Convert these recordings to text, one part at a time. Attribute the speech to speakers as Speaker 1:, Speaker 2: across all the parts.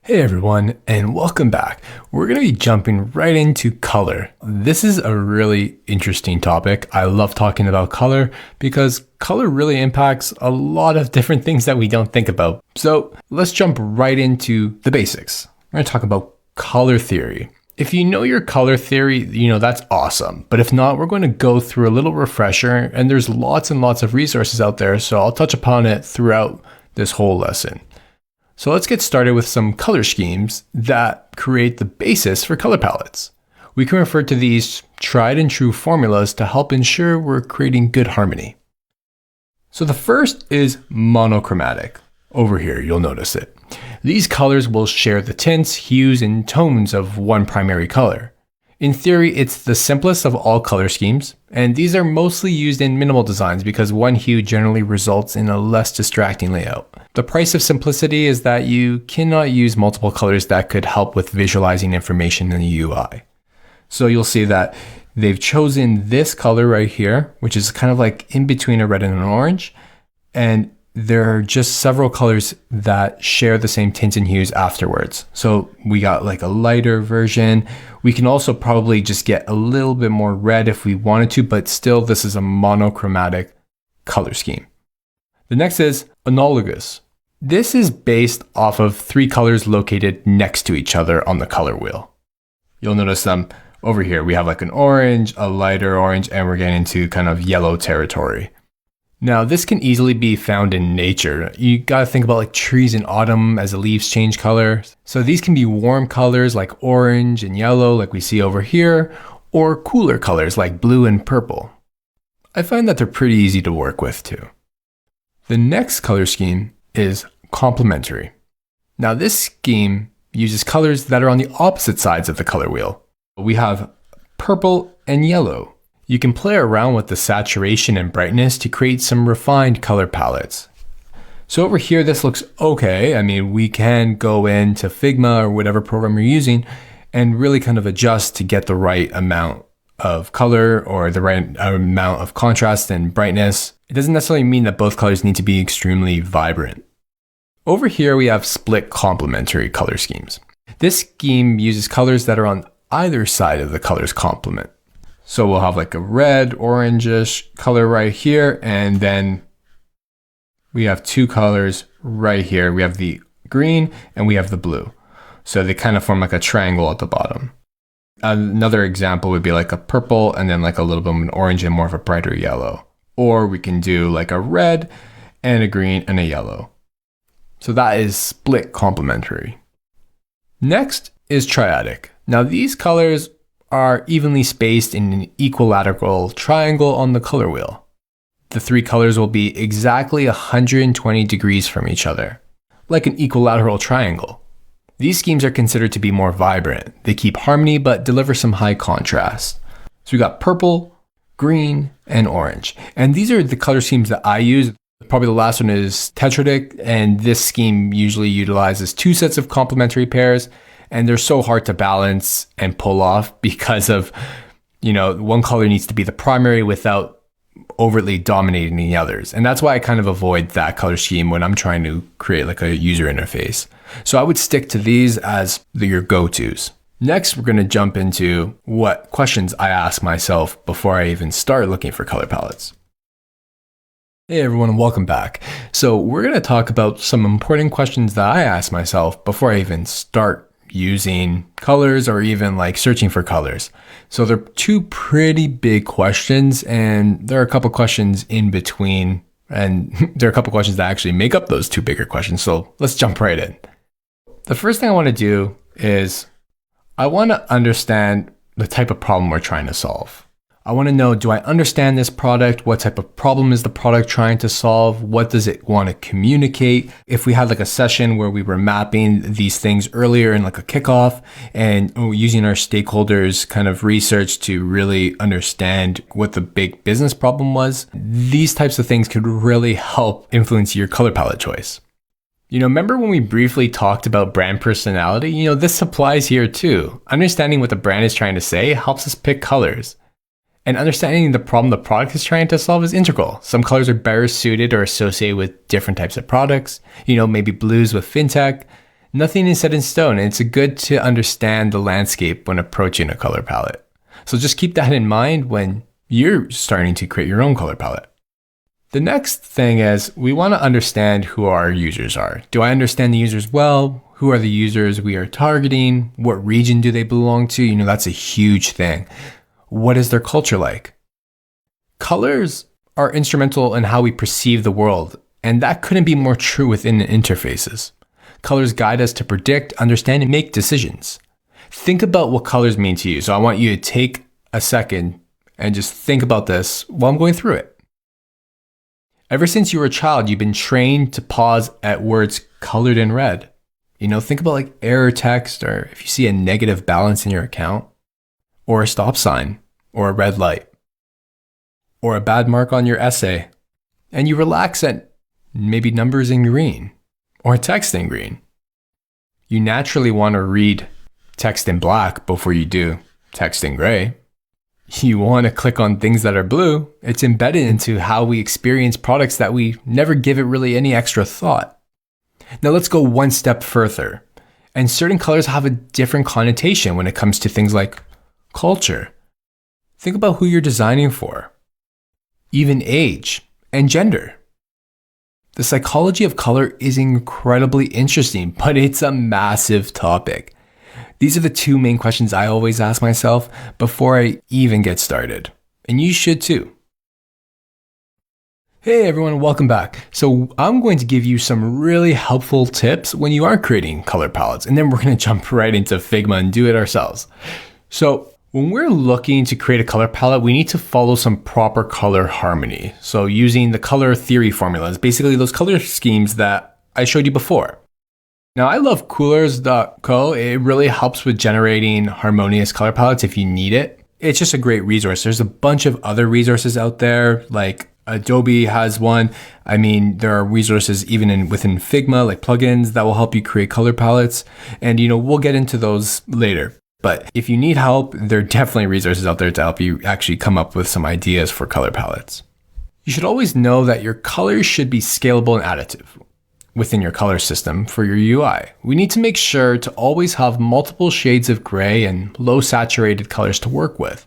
Speaker 1: Hey everyone, and welcome back. We're going to be jumping right into color. This is a really interesting topic. I love talking about color because color really impacts a lot of different things that we don't think about. So let's jump right into the basics. We're going to talk about color theory. If you know your color theory, that's awesome. But if not, we're going to go through a little refresher, and there's lots and lots of resources out there. So I'll touch upon it throughout this whole lesson. So let's get started with some color schemes that create the basis for color palettes. We can refer to these tried and true formulas to help ensure we're creating good harmony. So the first is monochromatic. Over here, you'll notice it. These colors will share the tints, hues, and tones of one primary color. In theory, it's the simplest of all color schemes, and these are mostly used in minimal designs because one hue generally results in a less distracting layout. The price of simplicity is that you cannot use multiple colors that could help with visualizing information in the UI. So you'll see that they've chosen this color right here, which is kind of like in between a red and an orange, and there are just several colors that share the same tints and hues afterwards. So we got like a lighter version. We can also probably just get a little bit more red if we wanted to, but still this is a monochromatic color scheme. The next is analogous. This is based off of three colors located next to each other on the color wheel. You'll notice them over here. We have like an orange, a lighter orange, and we're getting into kind of yellow territory. Now, this can easily be found in nature. You gotta think about like trees in autumn as the leaves change color. So these can be warm colors like orange and yellow like we see over here, or cooler colors like blue and purple. I find that they're pretty easy to work with too. The next color scheme is complementary. Now this scheme uses colors that are on the opposite sides of the color wheel. We have purple and yellow. You can play around with the saturation and brightness to create some refined color palettes. So over here, this looks okay. I mean, we can go into Figma or whatever program you're using and really kind of adjust to get the right amount of color or the right amount of contrast and brightness. It doesn't necessarily mean that both colors need to be extremely vibrant. Over here, we have split complementary color schemes. This scheme uses colors that are on either side of the color's complement. So we'll have like a red, orangish color right here, and then we have two colors right here. We have the green and we have the blue. So they kind of form like a triangle at the bottom. Another example would be like a purple and then like a little bit of an orange and more of a brighter yellow. Or we can do like a red and a green and a yellow. So that is split complementary. Next is triadic. Now these colors are evenly spaced in an equilateral triangle on the color wheel. The three colors will be exactly 120 degrees from each other, like an equilateral triangle. These schemes are considered to be more vibrant. They keep harmony but deliver some high contrast. So we got purple, green, and orange. And these are the color schemes that I use. Probably the last one is tetradic, and this scheme usually utilizes two sets of complementary pairs. And they're so hard to balance and pull off because of, one color needs to be the primary without overtly dominating the others. And that's why I kind of avoid that color scheme when I'm trying to create like a user interface. So I would stick to these as your go-tos. Next, we're going to jump into what questions I ask myself before I even start looking for color palettes. Hey everyone, welcome back. So we're going to talk about some important questions that I ask myself before I even start using colors or even like searching for colors. So they're two pretty big questions, and there are a couple questions in between, and there are a couple questions that actually make up those two bigger questions. So let's jump right in. The first thing I want to do is I want to understand the type of problem we're trying to solve. I want to know, do I understand this product? What type of problem is the product trying to solve? What does it want to communicate? If we had like a session where we were mapping these things earlier in like a kickoff and using our stakeholders kind of research to really understand what the big business problem was, these types of things could really help influence your color palette choice. Remember when we briefly talked about brand personality? This applies here too. Understanding what the brand is trying to say helps us pick colors. And understanding the problem the product is trying to solve is integral. Some colors are better suited or associated with different types of products. Maybe blues with fintech, Nothing is set in stone, and it's good to understand the landscape when approaching a color palette. So just keep that in mind when you're starting to create your own color palette. The next thing is we want to understand who our users are. Do I understand the users well? Who are the users we are targeting? What region do they belong to? That's a huge thing. What is their culture like? Colors are instrumental in how we perceive the world, and that couldn't be more true within interfaces. Colors guide us to predict, understand, and make decisions. Think about what colors mean to you. So I want you to take a second and just think about this while I'm going through it. Ever since you were a child, you've been trained to pause at words colored in red. Think about like error text, or if you see a negative balance in your account, or a stop sign, or a red light, or a bad mark on your essay, and you relax at maybe numbers in green, or text in green. You naturally want to read text in black before you do text in gray. You want to click on things that are blue. It's embedded into how we experience products that we never give it really any extra thought. Now let's go one step further. And certain colors have a different connotation when it comes to things like culture. Think about who you're designing for, even age and gender. The psychology of color is incredibly interesting, but it's a massive topic. These are the two main questions I always ask myself before I even get started. And you should too. Hey everyone, welcome back. So I'm going to give you some really helpful tips when you are creating color palettes, and then we're going to jump right into Figma and do it ourselves. So when we're looking to create a color palette, we need to follow some proper color harmony. So using the color theory formulas, basically those color schemes that I showed you before. Now, I love coolors.co. It really helps with generating harmonious color palettes if you need it. It's just a great resource. There's a bunch of other resources out there, like Adobe has one. There are resources even within Figma, like plugins that will help you create color palettes. And, we'll get into those later. But if you need help, there are definitely resources out there to help you actually come up with some ideas for color palettes. You should always know that your colors should be scalable and additive within your color system for your UI. We need to make sure to always have multiple shades of gray and low saturated colors to work with.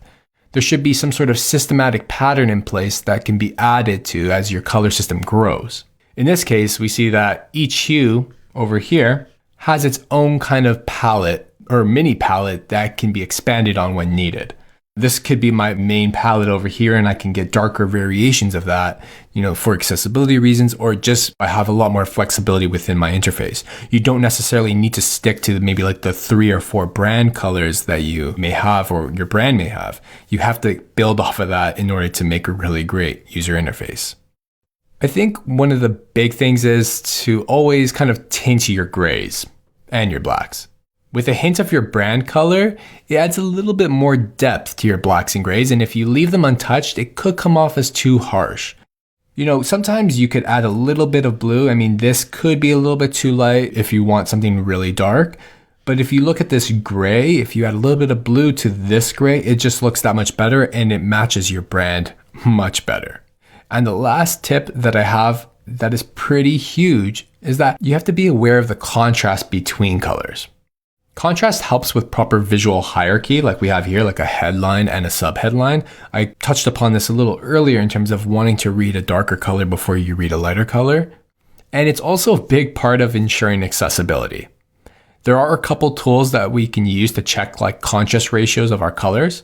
Speaker 1: There should be some sort of systematic pattern in place that can be added to as your color system grows. In this case, we see that each hue over here has its own kind of palette or mini palette that can be expanded on when needed. This could be my main palette over here, and I can get darker variations of that, for accessibility reasons, or just I have a lot more flexibility within my interface. You don't necessarily need to stick to maybe like the 3 or 4 brand colors that you may have or your brand may have. You have to build off of that in order to make a really great user interface. I think one of the big things is to always kind of tint your grays and your blacks. With a hint of your brand color, it adds a little bit more depth to your blacks and grays, and if you leave them untouched, it could come off as too harsh. Sometimes you could add a little bit of blue. This could be a little bit too light if you want something really dark, but if you look at this gray, if you add a little bit of blue to this gray, it just looks that much better and it matches your brand much better. And the last tip that I have that is pretty huge is that you have to be aware of the contrast between colors. Contrast helps with proper visual hierarchy like we have here, like a headline and a subheadline. I touched upon this a little earlier in terms of wanting to read a darker color before you read a lighter color. And it's also a big part of ensuring accessibility. There are a couple tools that we can use to check like contrast ratios of our colors.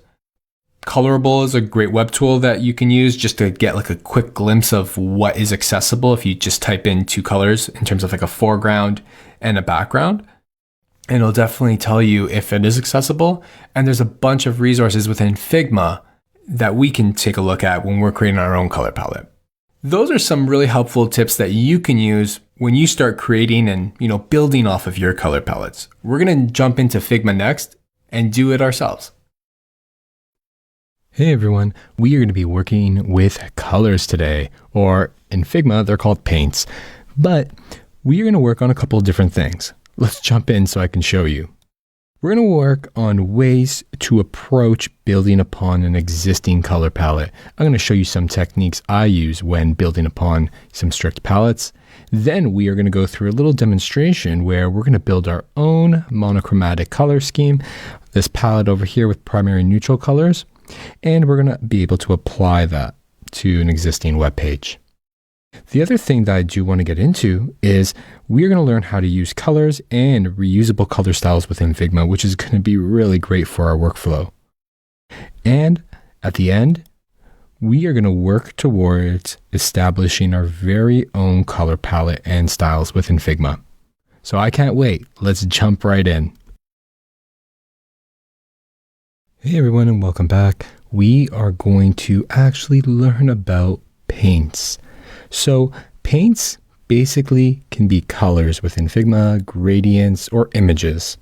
Speaker 1: Colorable is a great web tool that you can use just to get like a quick glimpse of what is accessible if you just type in 2 colors in terms of like a foreground and a background. And it'll definitely tell you if it is accessible. And there's a bunch of resources within Figma that we can take a look at when we're creating our own color palette. Those are some really helpful tips that you can use when you start creating and building off of your color palettes. We're going to jump into Figma next and do it ourselves. Hey everyone, we are going to be working with colors today, or in Figma, they're called paints. But we are going to work on a couple of different things. Let's jump in so I can show you. We're going to work on ways to approach building upon an existing color palette. I'm going to show you some techniques I use when building upon some strict palettes. Then we are going to go through a little demonstration where we're going to build our own monochromatic color scheme, this palette over here with primary and neutral colors, and we're going to be able to apply that to an existing web page. The other thing that I do want to get into is we're going to learn how to use colors and reusable color styles within Figma, which is going to be really great for our workflow. And at the end, we are going to work towards establishing our very own color palette and styles within Figma. So I can't wait. Let's jump right in. Hey everyone, and welcome back. We are going to actually learn about paints. So paints basically can be colors within Figma, gradients, or images.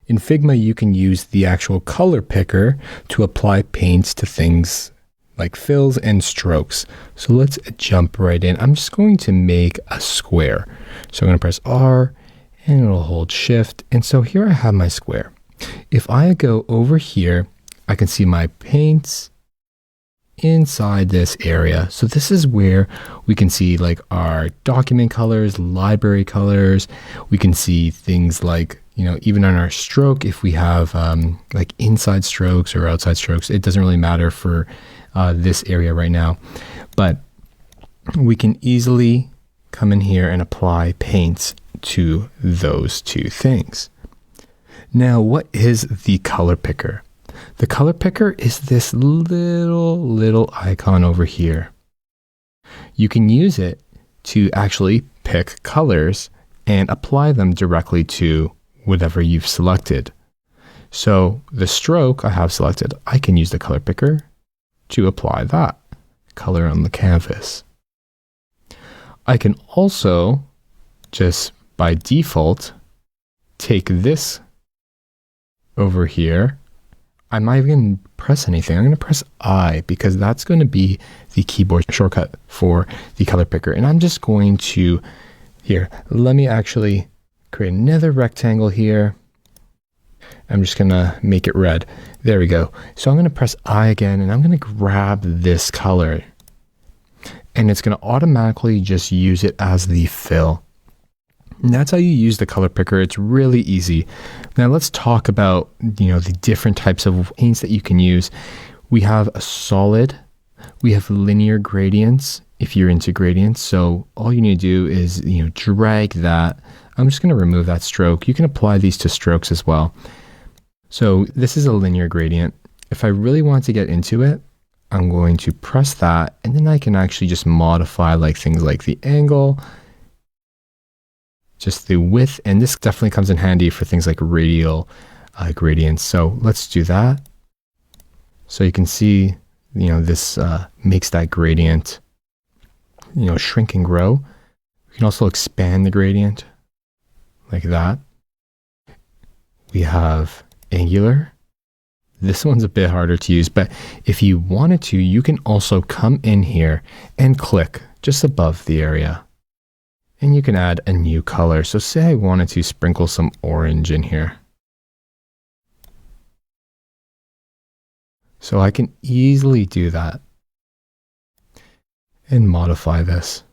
Speaker 1: In Figma, you can use the actual color picker to apply paints to things like fills and strokes. So let's jump right in. I'm just going to make a square. So I'm going to press R and it'll hold shift. And so here I have my square. If I go over here, I can see my paints inside this area. So this is where we can see like our document colors, library colors. We can see things like, even on our stroke, if we have like inside strokes or outside strokes, it doesn't really matter for this area right now, but we can easily come in here and apply paints to those two things. Now, what is the color picker? The color picker is this little icon over here. You can use it to actually pick colors and apply them directly to whatever you've selected. So the stroke I have selected, I can use the color picker to apply that color on the canvas. I can also just by default take this over here. I'm not even going to press anything. I'm going to press I because that's going to be the keyboard shortcut for the color picker. And I'm just going to, let me actually create another rectangle here. I'm just going to make it red. There we go. So I'm going to press I again and I'm going to grab this color. And it's going to automatically just use it as the fill. And that's how you use the color picker. It's really easy. Now let's talk about, the different types of paints that you can use. We have a solid, we have linear gradients if you're into gradients. So all you need to do is, drag that. I'm just going to remove that stroke. You can apply these to strokes as well. So this is a linear gradient. If I really want to get into it, I'm going to press that and then I can actually just modify like things like the angle, just the width, and this definitely comes in handy for things like radial gradients. So let's do that. So you can see, this makes that gradient, shrink and grow. We can also expand the gradient like that. We have angular. This one's a bit harder to use, but if you wanted to, you can also come in here and click just above the area. And you can add a new color. So say I wanted to sprinkle some orange in here. So I can easily do that and modify this.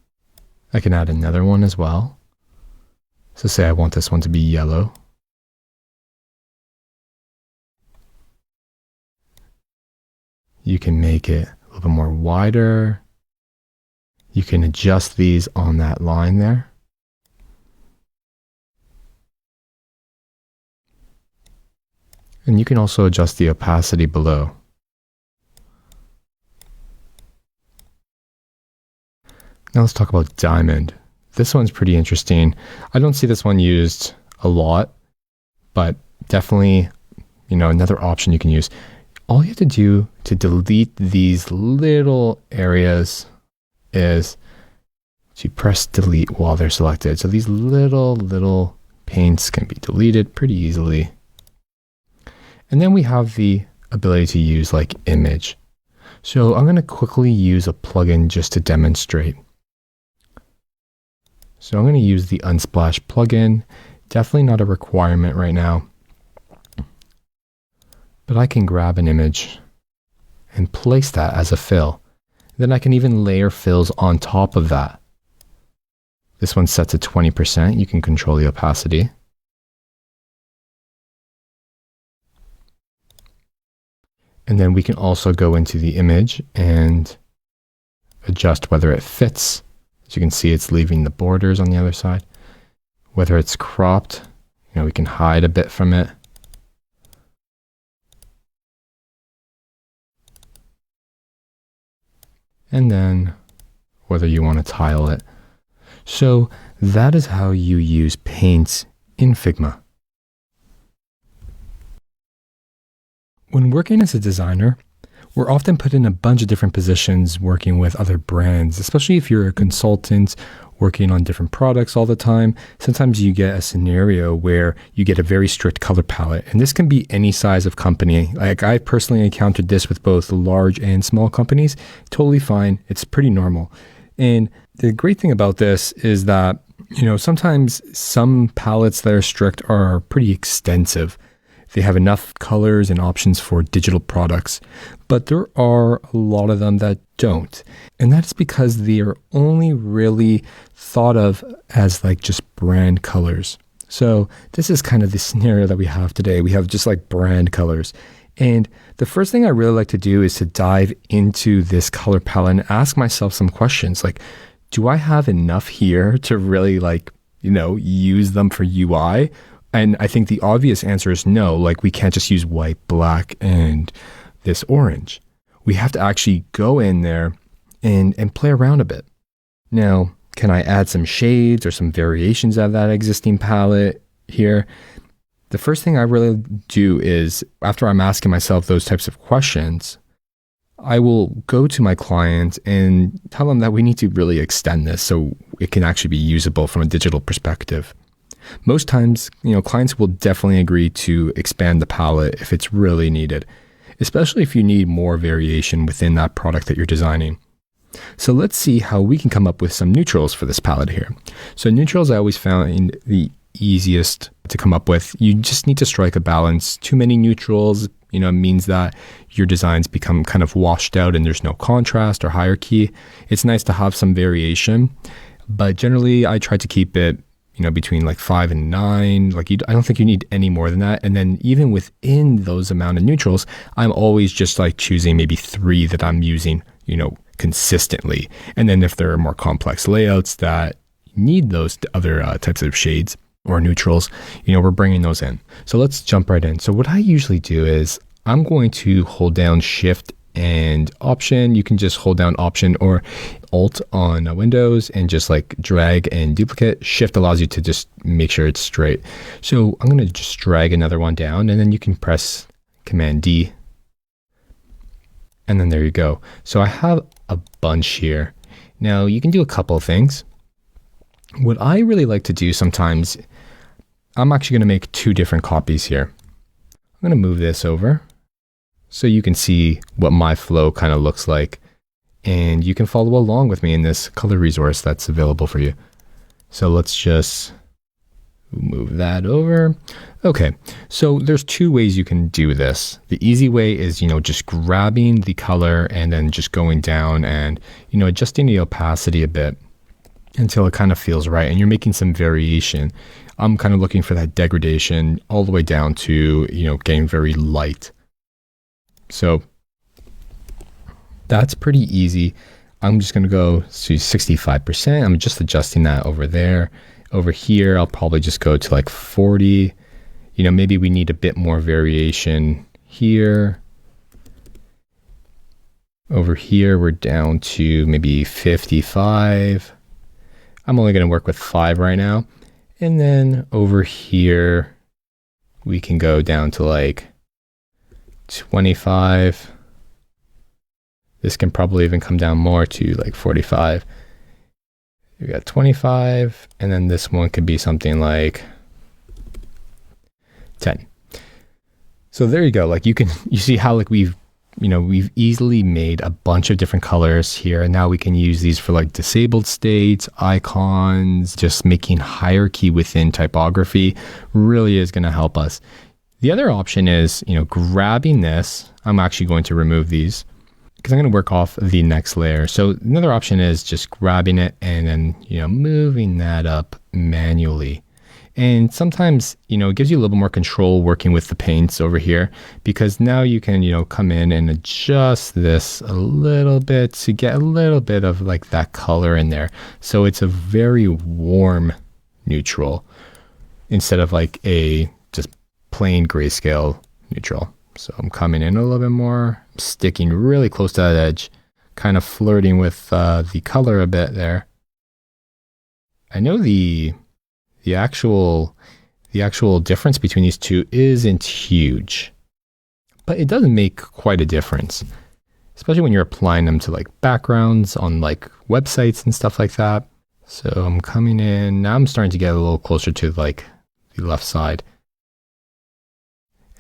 Speaker 1: I can add another one as well. So say I want this one to be yellow. You can make it a little bit more wider. You can adjust these on that line there. And you can also adjust the opacity below. Now let's talk about diamond. This one's pretty interesting. I don't see this one used a lot, but definitely, another option you can use. All you have to do to delete these little areas is to press delete while they're selected. So these little paints can be deleted pretty easily. And then we have the ability to use like image. So I'm going to quickly use a plugin just to demonstrate. So I'm going to use the Unsplash plugin. Definitely not a requirement right now. But I can grab an image and place that as a fill. Then I can even layer fills on top of that. This one's set to 20%. You can control the opacity. And then we can also go into the image and adjust whether it fits. As you can see, it's leaving the borders on the other side. Whether it's cropped, we can hide a bit from it. And then whether you want to tile it. So that is how you use paints in Figma. When working as a designer, we're often put in a bunch of different positions working with other brands, especially if you're a consultant working on different products all the time. Sometimes you get a scenario where you get a very strict color palette, and this can be any size of company. Like I personally encountered this with both large and small companies. Totally fine. It's pretty normal. And the great thing about this is that, sometimes some palettes that are strict are pretty extensive. They have enough colors and options for digital products, but there are a lot of them that don't. And that's because they are only really thought of as like just brand colors. So this is kind of the scenario that we have today. We have just like brand colors. And the first thing I really like to do is to dive into this color palette and ask myself some questions like, do I have enough here to really use them for UI? And I think the obvious answer is no. Like we can't just use white, black, and this orange. We have to actually go in there and play around a bit. Now, can I add some shades or some variations of that existing palette here? The first thing I really do is, after I'm asking myself those types of questions, I will go to my client and tell them that we need to really extend this so it can actually be usable from a digital perspective. Most times, clients will definitely agree to expand the palette if it's really needed, especially if you need more variation within that product that you're designing. So let's see how we can come up with some neutrals for this palette here. So neutrals I always found the easiest to come up with. You just need to strike a balance. Too many neutrals, means that your designs become kind of washed out and there's no contrast or hierarchy. It's nice to have some variation, but generally I try to keep it between like 5 and 9. I don't think you need any more than that. And then even within those amount of neutrals, I'm always just like choosing maybe 3 that I'm using, consistently. And then if there are more complex layouts that need those other types of shades or neutrals, we're bringing those in. So let's jump right in. So what I usually do is I'm going to hold down Shift and Option. You can just hold down Option or Alt on Windows and just like drag and duplicate. Shift allows you to just make sure it's straight. So I'm going to just drag another one down, and then you can press Command D. And then there you go. So I have a bunch here. Now you can do a couple of things. What I really like to do sometimes, I'm actually going to make 2 different copies here. I'm going to move this over so you can see what my flow kind of looks like. And you can follow along with me in this color resource that's available for you. So let's just move that over. Okay, so there's 2 ways you can do this. The easy way is, just grabbing the color and then just going down and, adjusting the opacity a bit until it kind of feels right. And you're making some variation. I'm kind of looking for that degradation all the way down to, getting very light. So that's pretty easy. I'm just going to go to 65%. I'm just adjusting that over there. Over here, I'll probably just go to like 40. Maybe we need a bit more variation here. Over here, we're down to maybe 55. I'm only going to work with 5 right now. And then over here, we can go down to like 25. This can probably even come down more to like 45. We got 25, and then this one could be something like 10. So there you go. Like you see how like we've easily made a bunch of different colors here, and now we can use these for like disabled states, icons. Just making hierarchy within typography really is going to help us. The other option is, grabbing this. I'm actually going to remove these because I'm going to work off the next layer. So another option is just grabbing it and then, moving that up manually. And sometimes, it gives you a little bit more control working with the paints over here, because now you can, come in and adjust this a little bit to get a little bit of like that color in there. So it's a very warm neutral instead of like a just plain grayscale neutral. So I'm coming in a little bit more, sticking really close to that edge, kind of flirting with the color a bit there. I know the actual difference between these two isn't huge, but it does make quite a difference, especially when you're applying them to like backgrounds on like websites and stuff like that. So I'm coming in, now I'm starting to get a little closer to like the left side.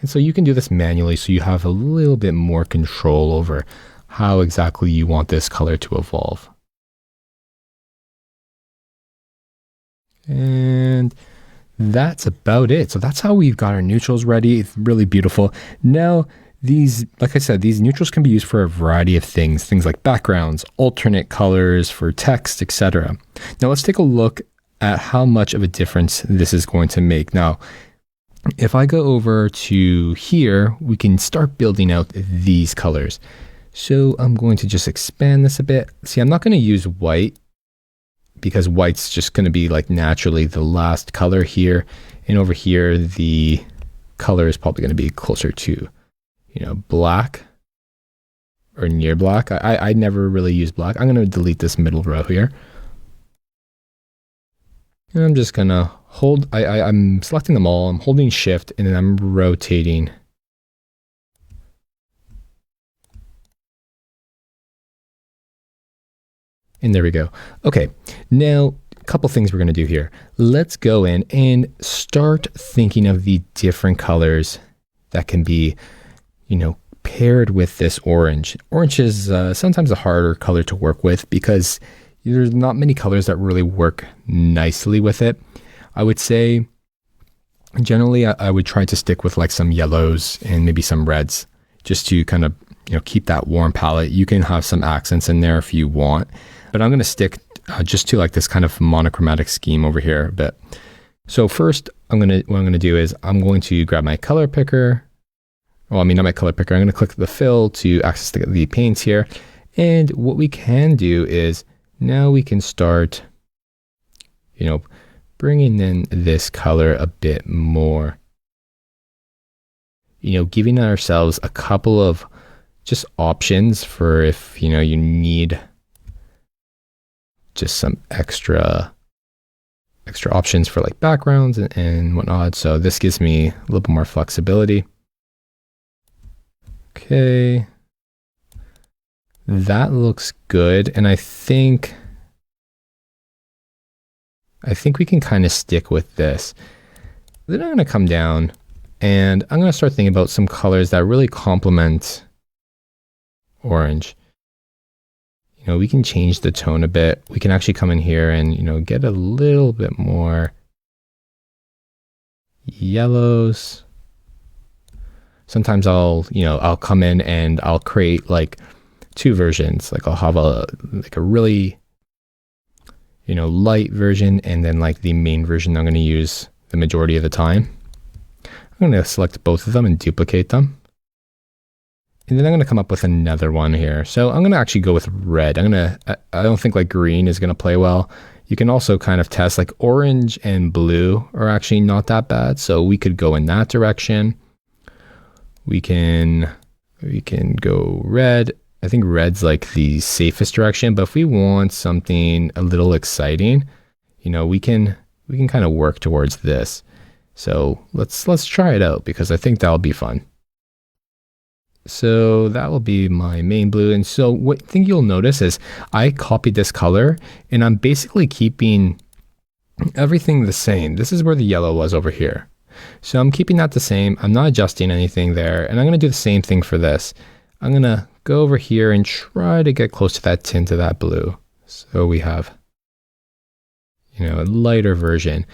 Speaker 1: And so you can do this manually, so you have a little bit more control over how exactly you want this color to evolve. And that's about it. So that's how we've got our neutrals ready. It's really beautiful. Now, these, like I said, these neutrals can be used for a variety of things like backgrounds, alternate colors for text, etc. Now let's take a look at how much of a difference this is going to make. Now, if I go over to here, we can start building out these colors. So I'm going to just expand this a bit. See, I'm not going to use white, because white's just going to be like naturally the last color here. And over here, the color is probably going to be closer to, black or near black. I never really use black. I'm going to delete this middle row here. And I'm just going to hold, I'm selecting them all. I'm holding shift and then I'm rotating. And there we go. Okay, now a couple things we're going to do here. Let's go in and start thinking of the different colors that can be, paired with this orange. Orange is sometimes a harder color to work with because there's not many colors that really work nicely with it. I would say generally I would try to stick with like some yellows and maybe some reds just to kind of, keep that warm palette. You can have some accents in there if you want. But I'm going to stick just to like this kind of monochromatic scheme over here a bit. So first, what I'm going to do is I'm going to grab my color picker. Well, I mean, not my color picker. I'm going to click the fill to access the paints here. And what we can do is now we can start, bringing in this color a bit more. Giving ourselves a couple of just options for if, you need just some extra options for like backgrounds and whatnot. So this gives me a little bit more flexibility. Okay. That looks good. And I think we can kind of stick with this. Then I'm going to come down and I'm going to start thinking about some colors that really complement orange. We can change the tone a bit. We can actually come in here and, get a little bit more yellows. Sometimes I'll come in and I'll create like two versions. Like I'll have a really, light version and then like the main version I'm going to use the majority of the time. I'm going to select both of them and duplicate them. And then I'm going to come up with another one here. So I'm going to actually go with red. I don't think like green is going to play well. You can also kind of test like orange and blue are actually not that bad. So we could go in that direction. We can go red. I think red's like the safest direction, but if we want something a little exciting, we can kind of work towards this. So let's try it out because I think that'll be fun. So that will be my main blue. And so what thing you'll notice is I copied this color and I'm basically keeping everything the same. This is where the yellow was over here. So I'm keeping that the same. I'm not adjusting anything there. And I'm going to do the same thing for this. I'm going to go over here and try to get close to that tint of that blue. So we have, a lighter version.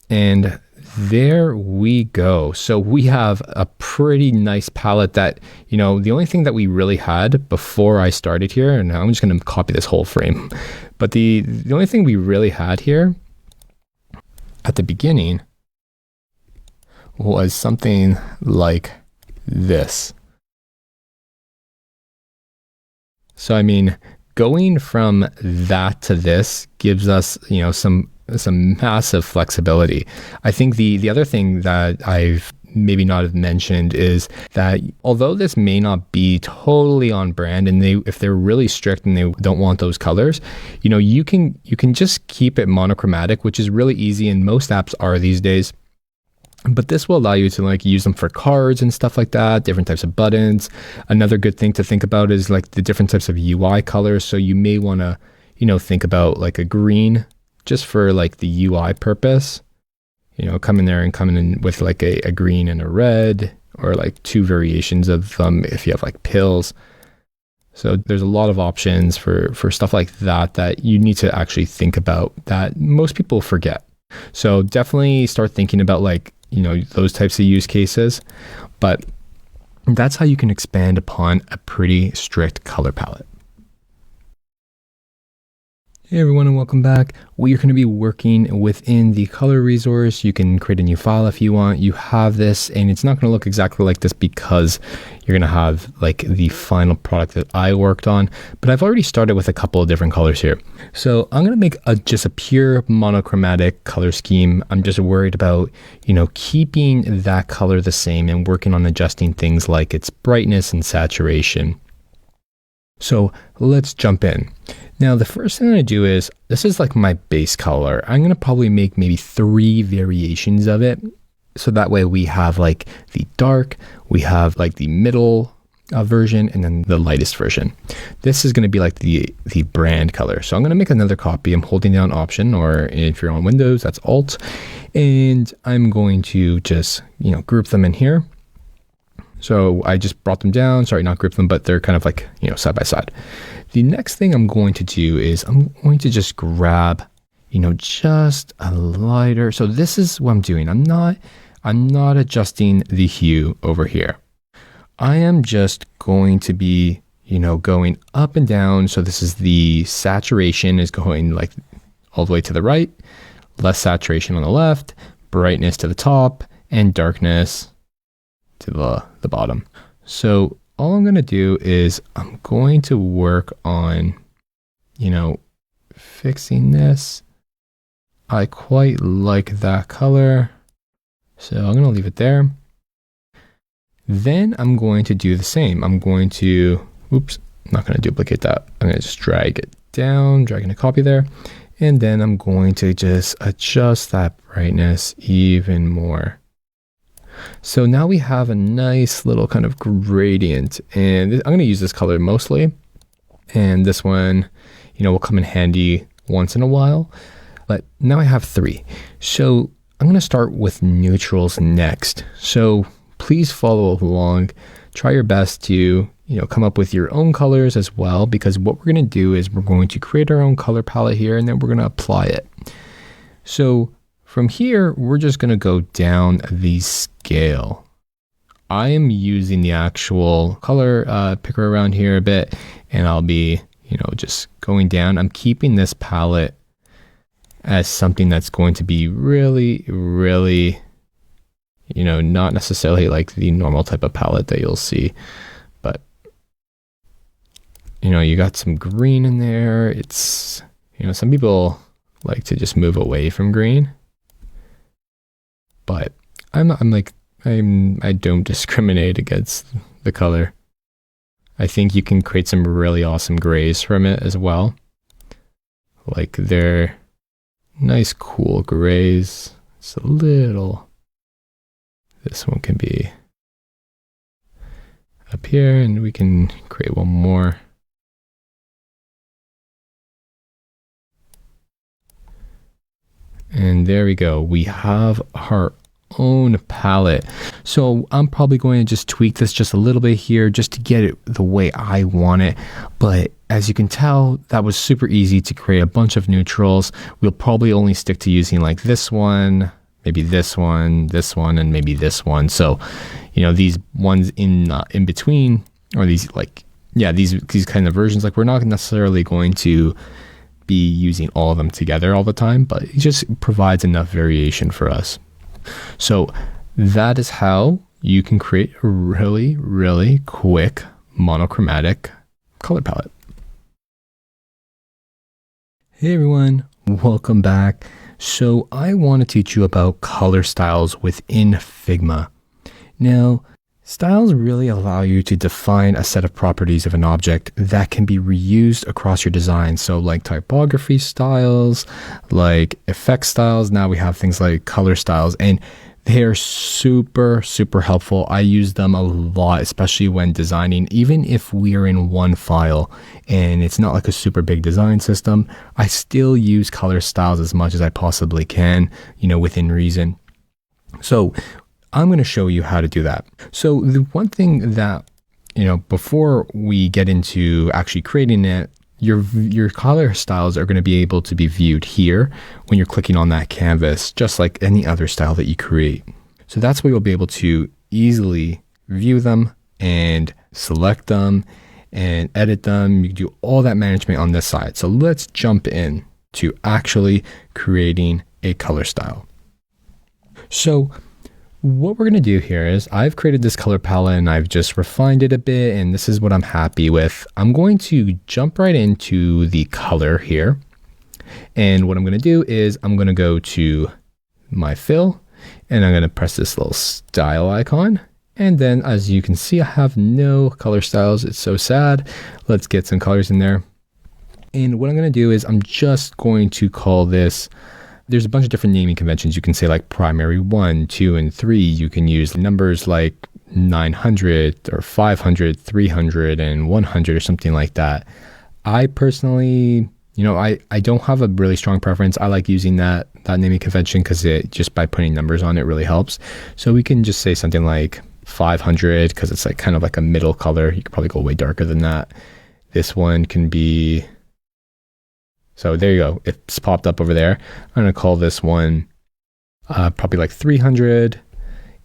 Speaker 1: And
Speaker 2: there we go. So we have a pretty nice palette that, the only thing that we really had before I started here, and I'm just going to copy this whole frame, but the only thing we really had here at the beginning was something like this. So, I mean, going from that to this gives us, some massive flexibility. I think the other thing that I've maybe not have mentioned is that although this may not be totally on brand, and if they're really strict and they don't want those colors, you can just keep it monochromatic, which is really easy, and most apps are these days. But this will allow you to use them for cards and stuff like that, different types of buttons. Another good thing to think about is the different types of UI colors. So you may want to, think about a green just for the UI purpose. Come in with a green and a red, or two variations of them if you have pills. So there's a lot of options for stuff like that you need to actually think about that most people forget. So definitely start thinking about those types of use cases, but that's how you can expand upon a pretty strict color palette. Hey everyone, and welcome back. We are going to be working within the color resource. You can create a new file if you want. You have this, and it's not going to look exactly like this because you're going to have the final product that I worked on, but I've already started with a couple of different colors here. So I'm going to make just a pure monochromatic color scheme. I'm just worried about, keeping that color the same and working on adjusting things like its brightness and saturation. So let's jump in. Now, the first thing I'm going to do is, this is my base color. I'm going to probably make maybe 3 variations of it. So that way we have the dark, we have the middle version, and then the lightest version. This is going to be the brand color. So I'm going to make another copy. I'm holding down Option, or if you're on Windows, that's Alt. And I'm going to just, group them in here. So I just brought them down, sorry, not group them, but they're kind of side by side. The next thing I'm going to do is I'm going to just grab, just a lighter. So this is what I'm doing. I'm not adjusting the hue over here. I am just going to be, going up and down. So this is the saturation is going all the way to the right, less saturation on the left, brightness to the top, and darkness to the bottom. So all I'm going to do is I'm going to work on, fixing this. I quite like that color, so I'm going to leave it there. Then I'm going to do the same. I'm going to, I'm not going to duplicate that. I'm going to just drag it down, dragging a copy there. And then I'm going to just adjust that brightness even more. So now we have a nice little kind of gradient, and I'm going to use this color mostly. And this one, will come in handy once in a while. But now I have 3. So I'm going to start with neutrals next. So please follow along. Try your best to, come up with your own colors as well, because what we're going to do is we're going to create our own color palette here, and then we're going to apply it. So from here, we're just going to go down the scale. I am using the actual color picker around here a bit, and I'll be, just going down. I'm keeping this palette as something that's going to be really, really, not necessarily the normal type of palette that you'll see, but, you got some green in there. It's, some people like to just move away from green. But I don't discriminate against the color. I think you can create some really awesome grays from it as well. They're nice, cool grays. It's a little, this one can be up here, and we can create one more. And there we go. We have our own palette. So I'm probably going to just tweak this just a little bit here just to get it the way I want it. But as you can tell, that was super easy to create a bunch of neutrals. We'll probably only stick to using this one, maybe this one, and maybe this one. So, these ones in between, or these these kind of versions, like we're not necessarily going to be using all of them together all the time, but it just provides enough variation for us. So that is how you can create a really, really quick monochromatic color palette. Hey everyone, welcome back. So I want to teach you about color styles within Figma. Now, styles really allow you to define a set of properties of an object that can be reused across your design. So like typography styles, like effect styles. Now we have things like color styles, and they are super, super helpful. I use them a lot, especially when designing. Even if we are in one file and it's not like a super big design system, I still use color styles as much as I possibly can, within reason. So I'm going to show you how to do that. So the one thing that, before we get into actually creating it, your color styles are going to be able to be viewed here when you're clicking on that canvas, just like any other style that you create. So that's where you'll be able to easily view them and select them and edit them. You can do all that management on this side. So let's jump in to actually creating a color style. So what we're going to do here is I've created this color palette and I've just refined it a bit, and this is what I'm happy with. I'm going to jump right into the color here. And what I'm going to do is I'm going to go to my fill and I'm going to press this little style icon. And then as you can see, I have no color styles. It's so sad. Let's get some colors in there. And what I'm going to do is I'm just going to call this, there's a bunch of different naming conventions. You can say like primary 1, 2, and 3. You can use numbers like 900 or 500, 300, and 100 or something like that. I personally, I don't have a really strong preference. I like using that naming convention because it just by putting numbers on it really helps. So we can just say something like 500 because it's like kind of like a middle color. You could probably go way darker than that. This one can be, so there you go. It's popped up over there. I'm going to call this one probably like 300.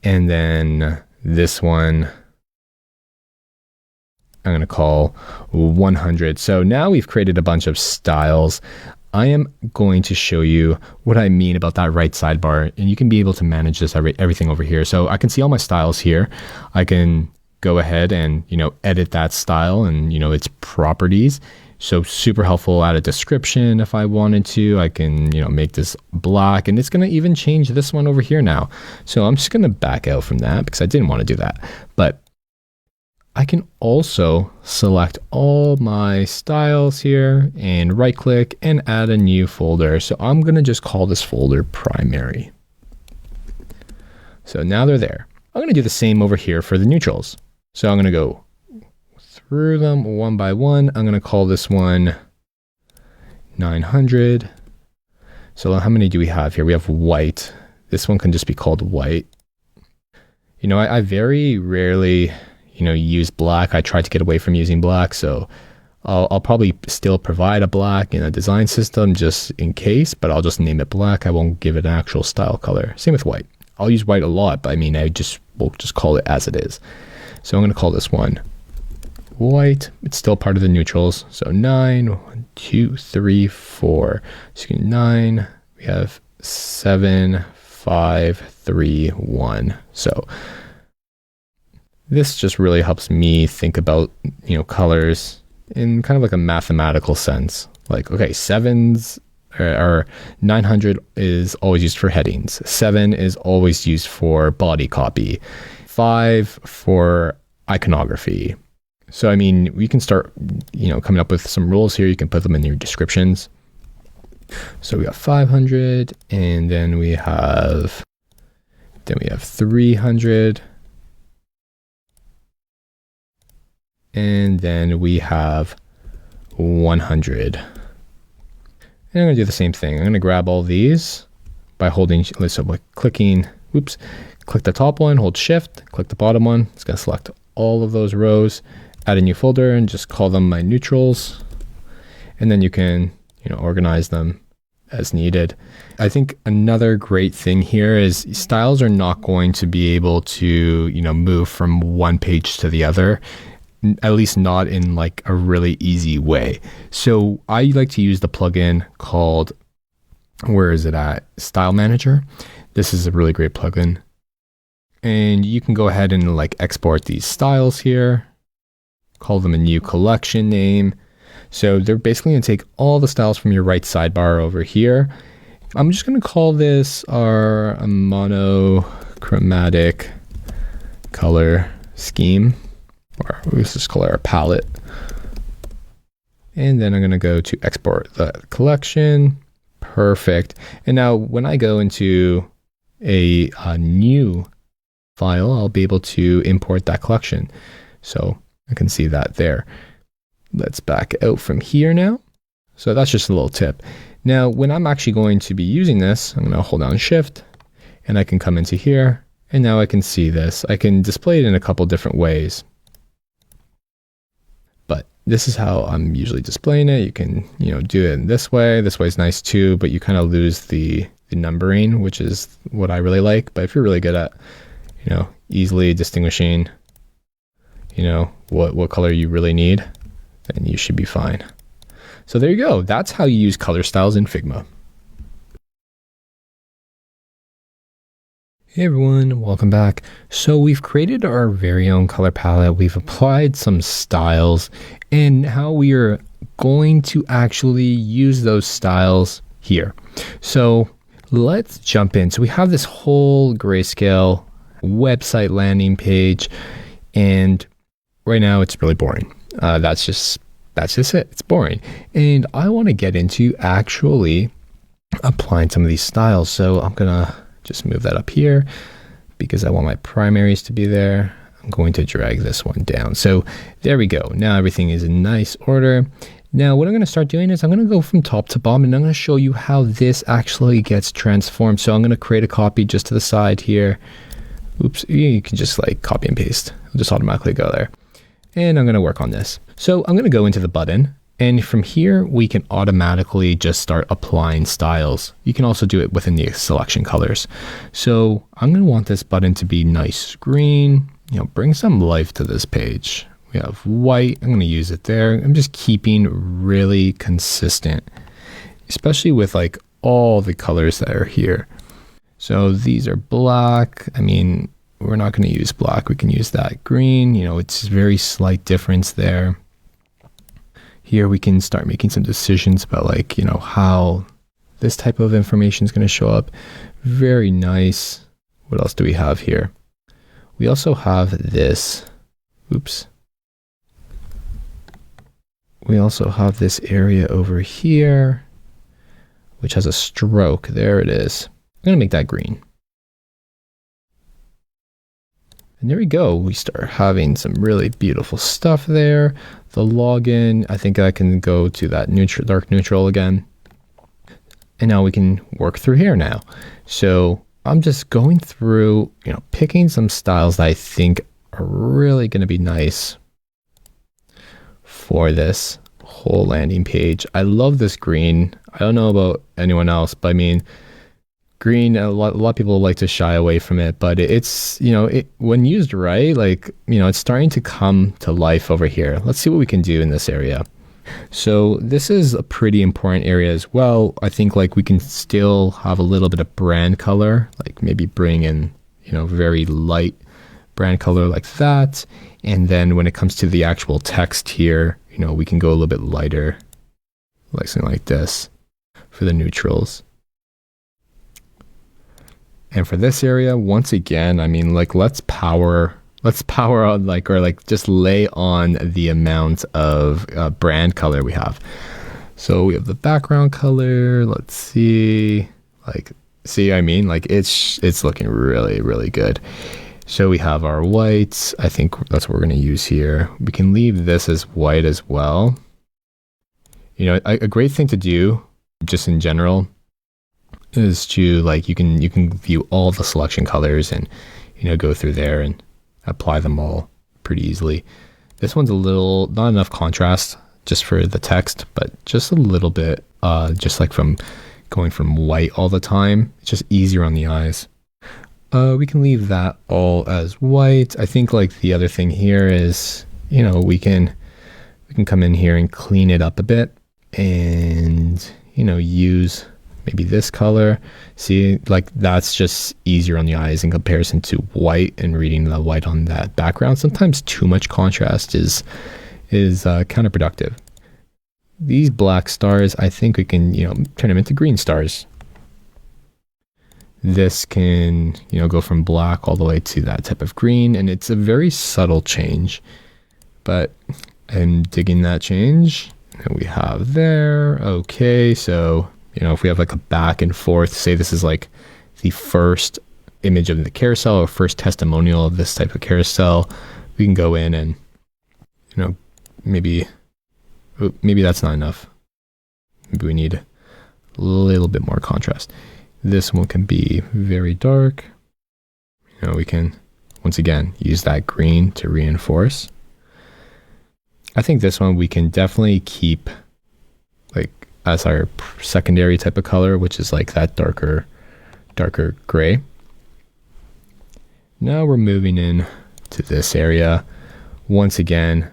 Speaker 2: And then this one I'm going to call 100. So now we've created a bunch of styles. I am going to show you what I mean about that right sidebar. And you can be able to manage this everything over here. So I can see all my styles here. I can go ahead and, edit that style and, its properties. So super helpful. Add a description if I wanted to. I can, make this black, and it's going to even change this one over here now. So I'm just going to back out from that because I didn't want to do that. But I can also select all my styles here and right click and add a new folder. So I'm going to just call this folder primary. So now they're there. I'm going to do the same over here for the neutrals. So I'm going to go through them one by one. I'm going to call this one 900. So how many do we have here? We have white. This one can just be called white. I very rarely, use black. I try to get away from using black. So I'll probably still provide a black in a design system just in case, but I'll just name it black. I won't give it an actual style color. Same with white. I'll use white a lot, but we'll just call it as it is. So I'm going to call this one white. It's still part of the neutrals. So 9, 1, 2, 3, 4. So 9, we have 7, 5, 3, 1. So this just really helps me think about, colors in kind of like a mathematical sense. Like, okay, 7s or 900 is always used for headings. 7 is always used for body copy. 5 for iconography. So, we can start, coming up with some rules here. You can put them in your descriptions. So we got 500, and then we have 300, and then we have 100. And I'm going to do the same thing. I'm going to grab all these by clicking, click the top one, hold shift, click the bottom one. It's going to select all of those rows, add a new folder and just call them my neutrals. And then you can, organize them as needed. I think another great thing here is styles are not going to be able to, move from one page to the other, at least not in like a really easy way. So I like to use the plugin called, where is it at? Style Manager. This is a really great plugin. And you can go ahead and like export these styles here, call them a new collection name. So they're basically going to take all the styles from your right sidebar over here. I'm just going to call this our monochromatic color scheme, or let's just call it our palette. And then I'm going to go to export the collection. Perfect. And now when I go into a new file, I'll be able to import that collection. So I can see that there. Let's back out from here now. So that's just a little tip. Now, when I'm actually going to be using this, I'm going to hold down Shift and I can come into here, and now I can see this. I can display it in a couple different ways. But this is how I'm usually displaying it. You can, do it in this way. This way is nice too, but you kind of lose the numbering, which is what I really like. But if you're really good at, easily distinguishing, what color you really need, then you should be fine. So there you go. That's how you use color styles in Figma. Hey everyone, welcome back. So we've created our very own color palette. We've applied some styles, and how we are going to actually use those styles here. So let's jump in. So we have this whole grayscale website landing page, and right now it's really boring. That's just it. It's boring. And I want to get into actually applying some of these styles. So I'm going to just move that up here because I want my primaries to be there. I'm going to drag this one down. So there we go. Now everything is in nice order. Now what I'm going to start doing is I'm going to go from top to bottom, and I'm going to show you how this actually gets transformed. So I'm going to create a copy just to the side here. Oops, you can just like copy and paste. It'll just automatically go there. And I'm going to work on this. So I'm going to go into the button, and from here we can automatically just start applying styles. You can also do it within the selection colors. So I'm going to want this button to be nice green, bring some life to this page. We have white. I'm going to use it there. I'm just keeping really consistent, especially with like all the colors that are here. So these are black. We're not going to use black. We can use that green. It's a very slight difference there. Here we can start making some decisions about like, how this type of information is going to show up. Very nice. What else do we have here? We also have this. Oops. We also have this area over here, which has a stroke. There it is. I'm going to make that green. And there we go. We start having some really beautiful stuff there. The login, I think I can go to that dark neutral again. And now we can work through here now. So I'm just going through, picking some styles that I think are really going to be nice for this whole landing page. I love this green. I don't know about anyone else, but green, a lot of people like to shy away from it, but it's, when used right, it's starting to come to life over here. Let's see what we can do in this area. So this is a pretty important area as well. I think we can still have a little bit of brand color, maybe bring in, very light brand color like that. And then when it comes to the actual text here, we can go a little bit lighter, like something like this for the neutrals. And for this area, once again, let's power on just lay on the amount of brand color we have. So we have the background color. Let's see, it's looking really, really good. So we have our whites. I think that's what we're going to use here. We can leave this as white as well. A great thing to do just in general is to you can view all the selection colors and go through there and apply them all pretty easily. This one's a little not enough contrast just for the text, but just a little bit, just from going from white all the time. It's just easier on the eyes. We can leave that all as white. I think like the other thing here is, we can come in here and clean it up a bit and, use maybe this color. See, like that's just easier on the eyes in comparison to white and reading the white on that background. Sometimes too much contrast is counterproductive. These black stars, I think we can, turn them into green stars. This can, go from black all the way to that type of green, and it's a very subtle change, but I'm digging that change. And we have there, okay, so, if we have like a back and forth, say this is like the first image of the carousel or first testimonial of this type of carousel, we can go in and, maybe that's not enough. Maybe we need a little bit more contrast. This one can be very dark. We can, once again, use that green to reinforce. I think this one we can definitely keep like as our secondary type of color, which is like that darker gray. Now we're moving in to this area. Once again,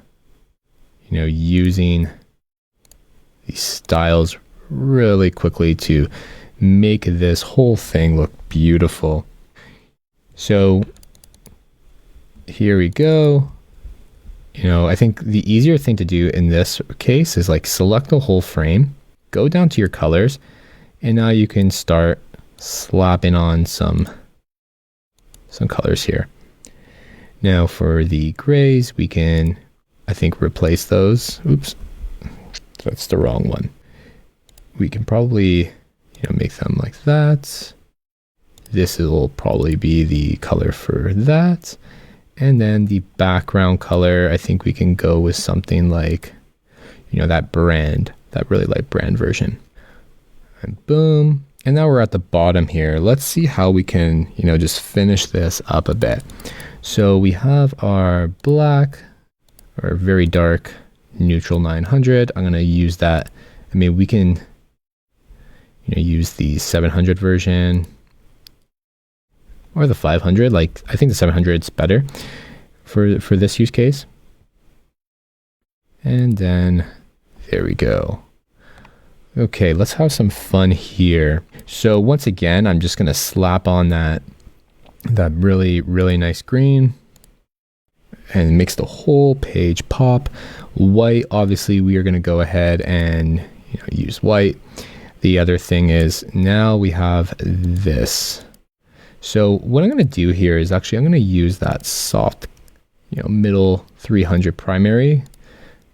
Speaker 2: using these styles really quickly to make this whole thing look beautiful. So here we go. I think the easier thing to do in this case is like select the whole frame, go down to your colors, and now you can start slapping on some colors here. Now for the grays, we can, I think, replace those. Oops, that's the wrong one. We can probably, make them like that. This will probably be the color for that. And then the background color, I think we can go with something like, that really light brand version. And boom. And now we're at the bottom here. Let's see how we can, just finish this up a bit. So we have our black, or very dark, neutral 900. I'm going to use that. I mean, we can, use the 700 version or the 500. Like, I think the 700 is better for this use case. And then there we go. Okay, let's have some fun here. So once again, I'm just going to slap on that really, really nice green and it makes the whole page pop. White, obviously, we are going to go ahead and use white. The other thing is now we have this. So what I'm going to do here is actually I'm going to use that soft, middle 300 primary.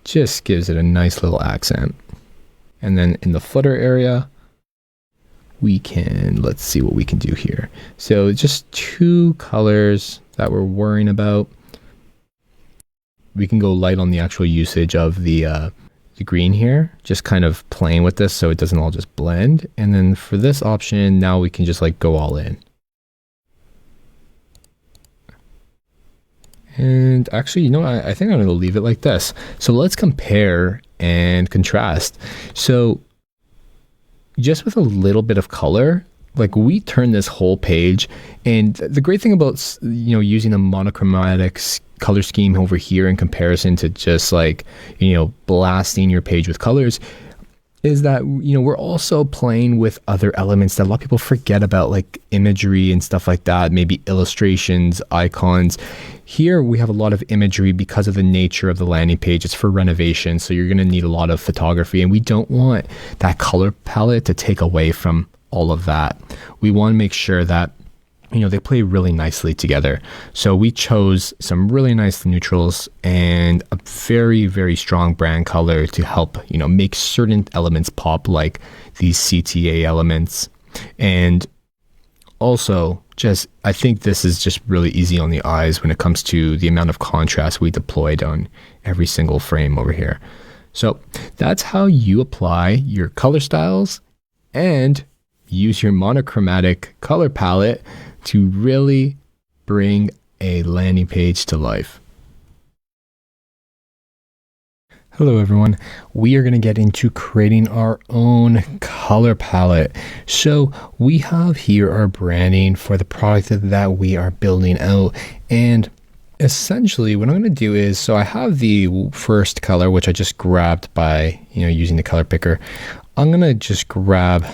Speaker 2: Just gives it a nice little accent. And then in the footer area, we can, let's see what we can do here. So just two colors that we're worrying about. We can go light on the actual usage of the green here, just kind of playing with this so it doesn't all just blend. And then for this option, now we can just like go all in. And actually, I think I'm going to leave it like this. So let's compare and contrast. So just with a little bit of color, like we turn this whole page. And the great thing about, using a monochromatic color scheme over here in comparison to just like, blasting your page with colors is that, we're also playing with other elements that a lot of people forget about, like imagery and stuff like that, maybe illustrations, icons. Here we have a lot of imagery because of the nature of the landing page. It's for renovation, so you're going to need a lot of photography, and we don't want that color palette to take away from all of that. We want to make sure that they play really nicely together. So we chose some really nice neutrals and a very, very strong brand color to help, make certain elements pop, like these CTA elements. And also I think this is just really easy on the eyes when it comes to the amount of contrast we deployed on every single frame over here. So that's how you apply your color styles and use your monochromatic color palette to really bring a landing page to life. Hello everyone. We are going to get into creating our own color palette. So we have here our branding for the product that we are building out. And essentially what I'm going to do is, so I have the first color, which I just grabbed by, using the color picker. I'm going to just grab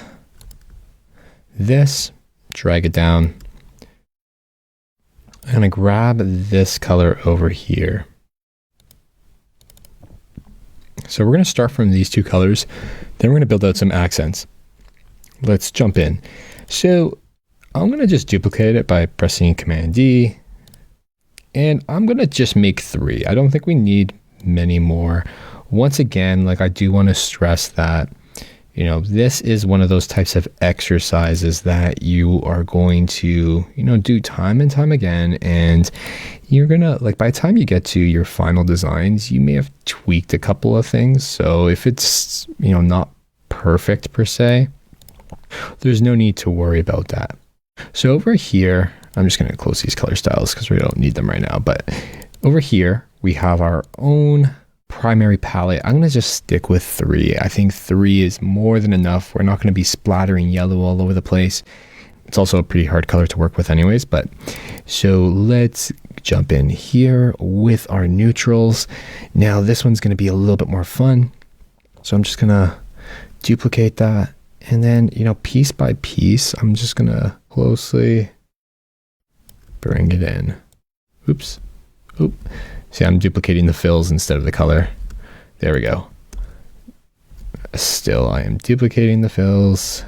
Speaker 2: this, drag it down. I'm going to grab this color over here. So we're going to start from these two colors, then we're going to build out some accents. Let's jump in. So I'm going to just duplicate it by pressing Command D, and I'm going to just make 3. I don't think we need many more. Once again, I do want to stress that, this is one of those types of exercises that you are going to, do time and time again. And you're gonna, by the time you get to your final designs, you may have tweaked a couple of things. So if it's, not perfect per se, there's no need to worry about that. So over here, I'm just gonna close these color styles because we don't need them right now. But over here, we have our own primary palette. I'm going to just stick with 3. I think 3 is more than enough. We're not going to be splattering yellow all over the place. It's also a pretty hard color to work with anyways, but so let's jump in here with our neutrals. Now this one's going to be a little bit more fun. So I'm just going to duplicate that, and then, piece by piece, I'm just going to closely bring it in. Oops. Oop. See, I'm duplicating the fills instead of the color. There we go. Still, I am duplicating the fills.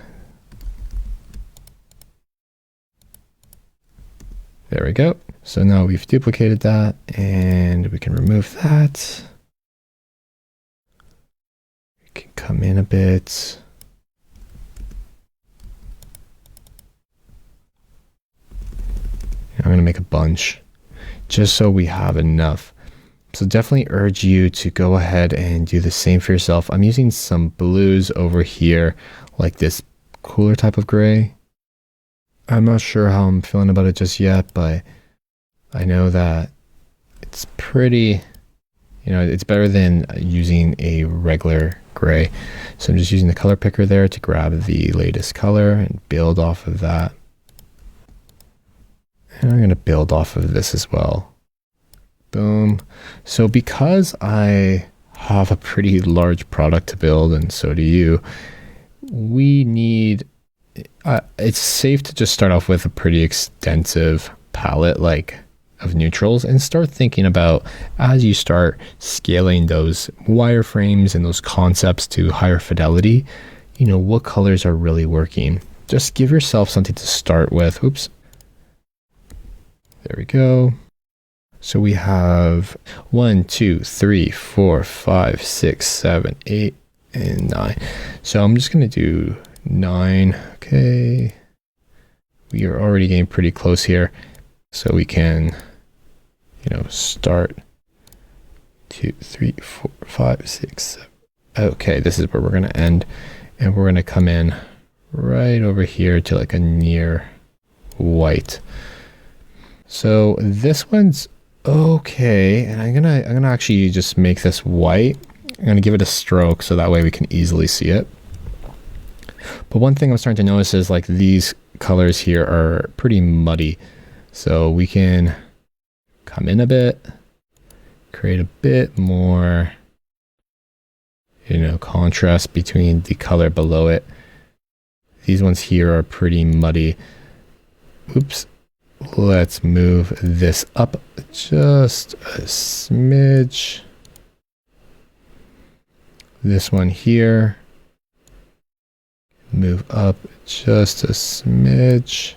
Speaker 2: There we go. So now we've duplicated that, and we can remove that. We can come in a bit. I'm going to make a bunch just so we have enough. So definitely urge you to go ahead and do the same for yourself. I'm using some blues over here, like this cooler type of gray. I'm not sure how I'm feeling about it just yet, but I know that it's pretty, it's better than using a regular gray. So I'm just using the color picker there to grab the latest color and build off of that. And I'm going to build off of this as well. Boom. So because I have a pretty large product to build, and so do you, we need, it's safe to just start off with a pretty extensive palette of neutrals, and start thinking about, as you start scaling those wireframes and those concepts to higher fidelity, what colors are really working. Just give yourself something to start with. Oops. There we go. So we have 1, 2, 3, 4, 5, 6, 7, 8, and 9. So I'm just going to do 9. Okay. We are already getting pretty close here. So we can, start 2, 3, 4, 5, 6, 7. Okay, this is where we're going to end. And we're going to come in right over here to a near white. So this one's okay, and I'm gonna actually just make this white. I'm gonna give it a stroke so that way we can easily see it. But one thing I'm starting to notice is these colors here are pretty muddy. So we can come in a bit, create a bit more, contrast between the color below it. These ones here are pretty muddy. Oops. Let's move this up just a smidge. This one here, move up just a smidge.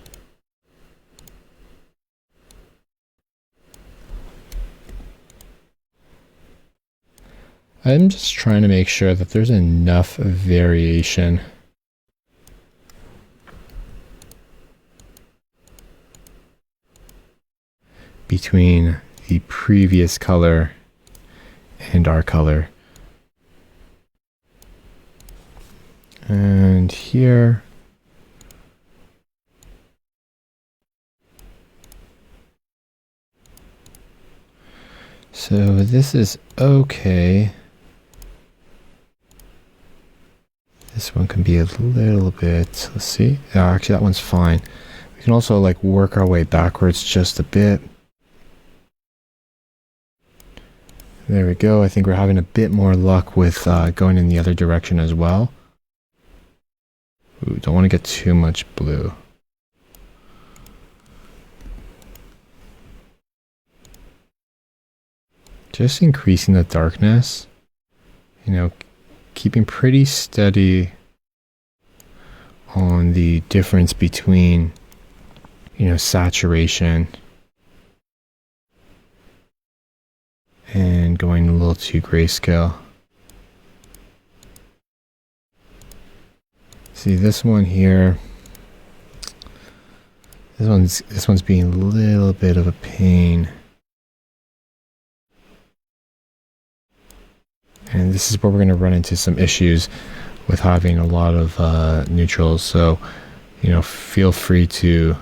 Speaker 2: I'm just trying to make sure that there's enough variation. Between the previous color and our color. And here, so this is okay. This one can be a little bit, let's see. Actually, that one's fine. We can also like work our way backwards just a bit. There we go. I think we're having a bit more luck with going in the other direction as well. Ooh, don't want to get too much blue. Just increasing the darkness, you know, keeping pretty steady on the difference between, you know, saturation and going a little too grayscale. See this one here, this one's being a little bit of a pain. And this is where we're going to run into some issues with having a lot of neutrals. So, you know, feel free to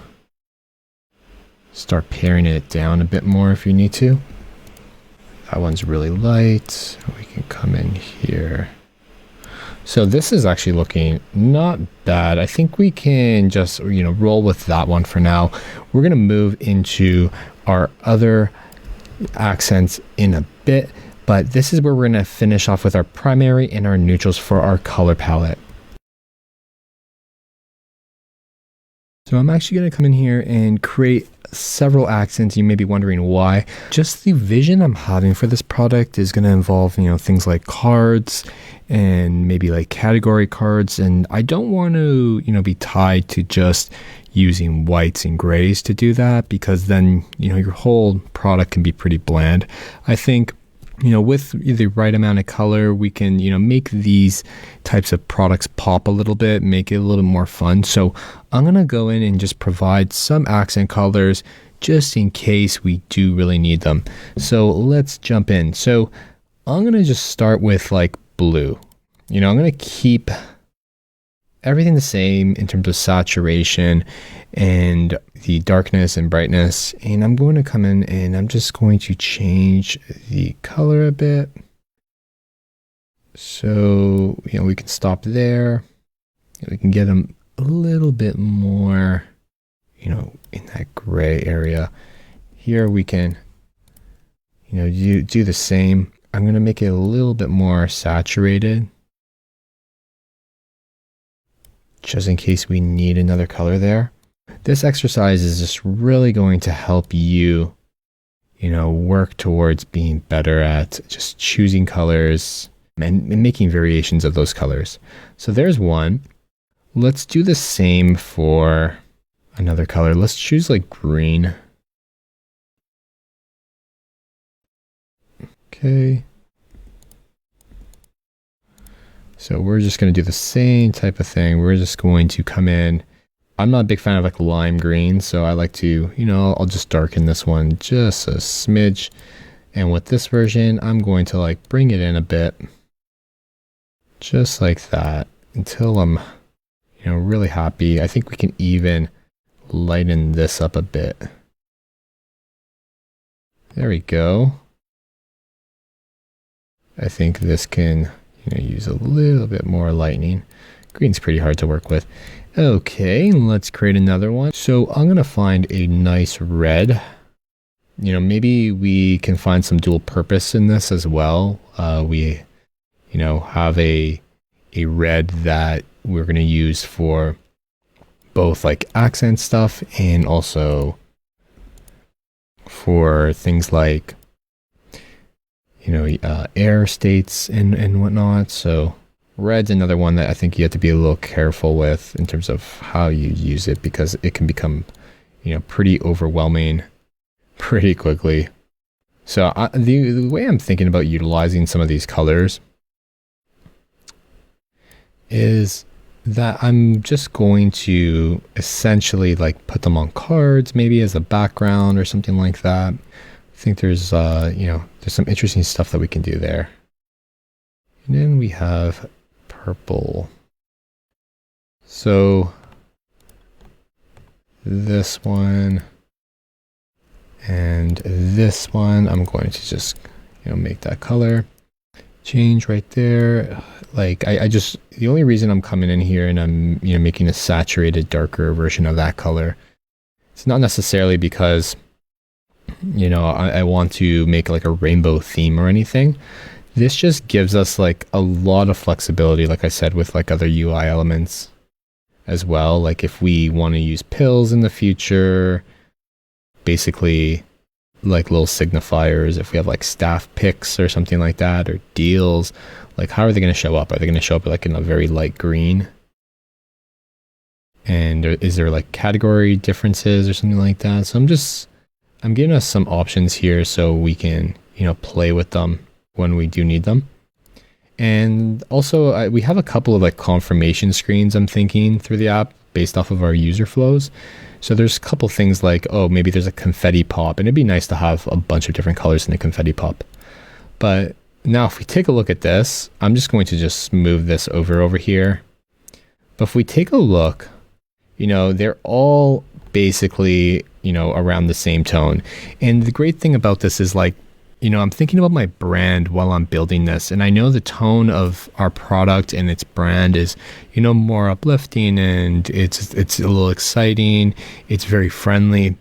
Speaker 2: start paring it down a bit more if you need to. That one's really light. We can come in here. So this is actually looking not bad. I think we can just, you know, roll with that one for now. We're going to move into our other accents in a bit. But this is where we're going to finish off with our primary and our neutrals for our color palette. So I'm actually going to come in here and create several accents. You may be wondering why. Just the vision I'm having for this product is going to involve, you know, things like cards and maybe like category cards. And I don't want to, you know, be tied to just using whites and grays to do that, because then, you know, your whole product can be pretty bland. I think, you know, with the right amount of color, we can, you know, make these types of products pop a little bit, make it a little more fun. So I'm going to go in and just provide some accent colors just in case we do really need them. So let's jump in. So I'm going to just start with like blue. You know, I'm going to keep everything the same in terms of saturation and the darkness and brightness, and I'm going to come in and I'm just going to change the color a bit. So, you know, we can stop there. We can get them a little bit more, you know, in that gray area. Here we can, you know, do the same. I'm going to make it a little bit more saturated, just in case we need another color there. This exercise is just really going to help you, you know, work towards being better at just choosing colors and making variations of those colors. So there's one. Let's do the same for another color. Let's choose like green. Okay. So we're just going to do the same type of thing. We're just going to come in. I'm not a big fan of like lime green, so I like to, you know, I'll just darken this one just a smidge. And with this version, I'm going to like bring it in a bit, just like that, until I'm, you know, really happy. I think we can even lighten this up a bit. There we go. I think this can, you know, use a little bit more lightening. Green's pretty hard to work with. Okay, let's create another one. So I'm gonna find a nice red. You know, maybe we can find some dual purpose in this as well. We, you know, have a red that we're gonna use for both like accent stuff and also for things like, you know, air states and whatnot. So red's another one that I think you have to be a little careful with in terms of how you use it, because it can become, you know, pretty overwhelming pretty quickly. So the way I'm thinking about utilizing some of these colors is that I'm just going to essentially like put them on cards, maybe as a background or something like that. I think there's, you know, there's some interesting stuff that we can do there. And then we have purple. So this one and this one, I'm going to just, you know, make that color change right there. Like I just, the only reason I'm coming in here and I'm, making a saturated, darker version of that color, it's not necessarily because, I want to make like a rainbow theme or anything. This just gives us like a lot of flexibility, like I said, with like other UI elements as well. Like if we want to use pills in the future, basically like little signifiers, if we have like staff picks or something like that, or deals, like how are they going to show up? Are they going to show up like in a very light green? And is there like category differences or something like that? So I'm giving us some options here so we can, play with them when we do need them. And also we have a couple of like confirmation screens I'm thinking through the app based off of our user flows. So there's a couple things like, oh, maybe there's a confetti pop, and it'd be nice to have a bunch of different colors in the confetti pop. But now if we take a look at this, I'm just going to just move this over here. But if we take a look, they're all basically, around the same tone. And the great thing about this is like, I'm thinking about my brand while I'm building this. And I know the tone of our product and its brand is, more uplifting, and it's a little exciting. It's very friendly.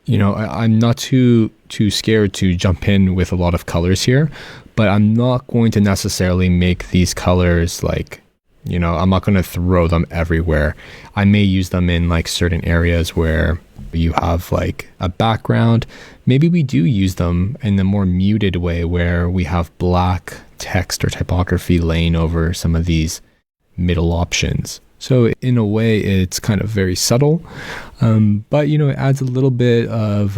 Speaker 2: I'm not too scared to jump in with a lot of colors here, but I'm not going to necessarily make these colors like, I'm not going to throw them everywhere. I may use them in like certain areas where you have like a background. Maybe we do use them in the more muted way where we have black text or typography laying over some of these middle options. So in a way, it's kind of very subtle, but it adds a little bit of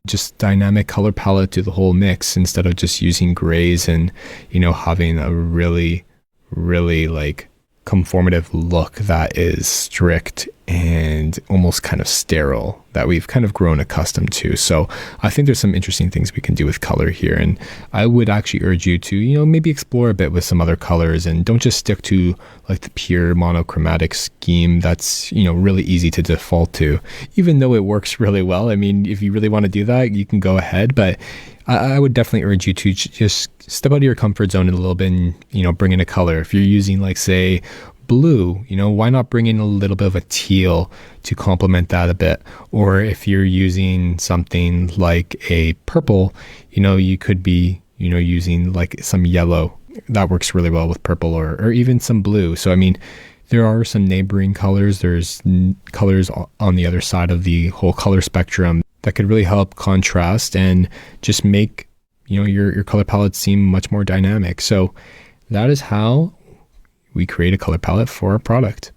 Speaker 2: just dynamic color palette to the whole mix instead of just using grays and having a really like conformative look that is strict and almost kind of sterile that we've kind of grown accustomed to. So I think there's some interesting things we can do with color here, and I would actually urge you to maybe explore a bit with some other colors, and don't just stick to like the pure monochromatic scheme that's really easy to default to, even though it works really well. I mean, if you really want to do that, you can go ahead, but I would definitely urge you to just step out of your comfort zone a little bit and, bring in a color. If you're using like, say, blue, why not bring in a little bit of a teal to complement that a bit? Or if you're using something like a purple, you could be, using like some yellow. That works really well with purple, or even some blue. So, I mean, there are some neighboring colors. There's colors on the other side of the whole color spectrum that could really help contrast and just make your color palette seem much more dynamic. So that is how we create a color palette for a product.